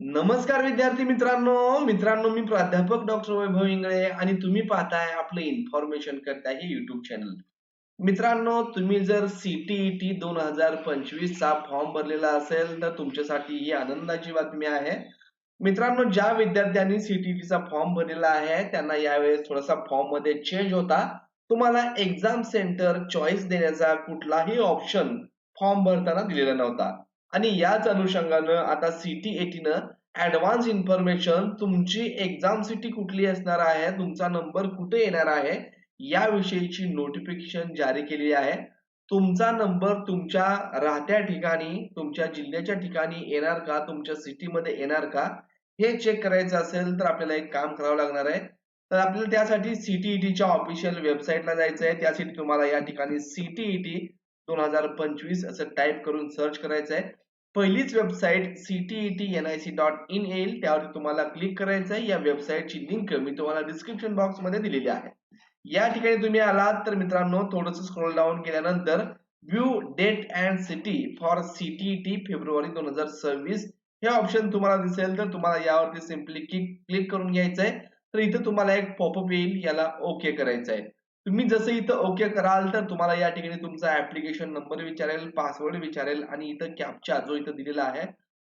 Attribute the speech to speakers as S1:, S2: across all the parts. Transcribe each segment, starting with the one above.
S1: नमस्कार विद्यार्थी मित्रांनो मी प्राध्यापक डॉक्टर वैभव इंगळे आणि तुम्ही पाहताय आपलं इन्फॉर्मेशन करता हे YouTube चॅनल. मित्रांनो, तुम्ही जर CTET 2025 चा फॉर्म भरलेला असेल तर तुमच्यासाठी ही आनंदाची बातमी आहे. मित्रांनो, ज्या विद्यार्थ्यांनी CTET चा फॉर्म भरलेला आहे त्यांना यावेळेस थोडासा फॉर्म मध्ये चेंज होता. तुम्हाला एक्झाम सेंटर चॉईस देण्याचा कुठलाही ऑप्शन फॉर्म भरताना दिलेला नव्हता. आणि याच अनुषंगानं आता CTET ऍडव्हान्स इन्फॉर्मेशन तुमची एक्झाम सिटी कुठली असणार आहे, तुमचा नंबर कुठे येणार आहे, याविषयीची नोटिफिकेशन जारी केली आहे. तुमचा नंबर तुमच्या राहत्या ठिकाणी, तुमच्या जिल्ह्याच्या ठिकाणी येणार का, तुमच्या सिटीमध्ये येणार का, हे चेक करायचं असेल तर आपल्याला एक काम करावं लागणार आहे. तर आपल्याला त्यासाठी CTETच्या ऑफिशियल वेबसाईटला जायचं आहे. त्यासाठी तुम्हाला या ठिकाणी CTET 2025 असं टाइप करून सर्च करायचं आहे. पहिलीच वेबसाईट ctetnic.in येईल, त्यावर तुम्हाला क्लिक करायचं आहे. या वेबसाईटची लिंक मी तुम्हाला डिस्क्रिप्शन बॉक्स मध्ये दिलेली आहे. या ठिकाणी तुम्ही आलात तर मित्रांनो थोडंसं स्क्रोल डाऊन केल्यानंतर view date and city for CTET फेब्रुवारी 2026 हे ऑप्शन तुम्हाला दिसेल, तर तुम्हाला यावरती सिंपली क्लिक करून घ्यायचं आहे. तर इथं तुम्हाला एक पॉपअप येईल, याला ओके करायचं आहे. तुम्ही जसं इथं ओके कराल तर तुम्हाला या ठिकाणी तुमचा ऍप्लिकेशन नंबर विचारेल, पासवर्ड विचारेल आणि इथं कॅप्चा जो इथं दिलेला आहे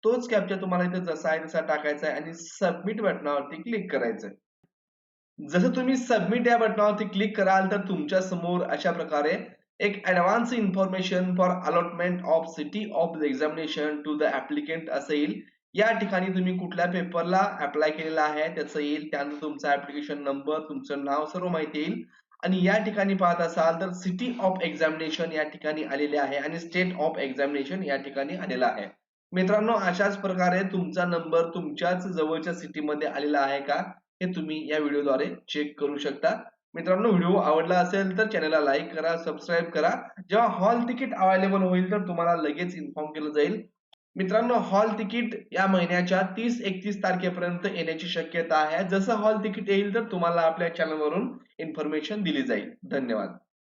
S1: तोच कॅप्चा तुम्हाला इथं जसा आहे तसा टाकायचा आहे आणि सबमिट बटनावरती क्लिक करायचं आहे. जसं तुम्ही सबमिट या बटनावरती क्लिक कराल तर तुमच्या समोर अशा प्रकारे एक advance information for allotment of city of examination to the applicant असं येईल. या ठिकाणी तुम्ही कुठल्या पेपरला अप्लाय केलेला आहे त्याचं येईल, त्यानंतर तुमचा ऍप्लिकेशन नंबर, तुमचं नाव, सर्व माहिती येईल. आणि या ठिकाणी पाहत असाल तर सिटी ऑफ एक्झामिनेशन या ठिकाणी आलेले आहे आणि स्टेट ऑफ एक्झामिनेशन या ठिकाणी आलेला आहे. मित्रांनो, अशाच प्रकारे तुमचा नंबर तुमच्याच जवळच्या सिटीमध्ये आलेला आहे का हे तुम्ही या व्हिडिओद्वारे चेक करू शकता. मित्रांनो, व्हिडिओ आवडला असेल तर चॅनलला लाईक करा, सबस्क्राईब करा. जेव्हा हॉल तिकीट अवेलेबल होईल तर तुम्हाला लगेच इन्फॉर्म केलं जाईल. मित्रांनो, हॉल तिकीट या महिन्याच्या 30-31 तारखेपर्यंत येण्याची शक्यता आहे. जसं हॉल तिकीट येईल तर तुम्हाला आपल्या चॅनलवरून इन्फॉर्मेशन दिली जाईल. धन्यवाद.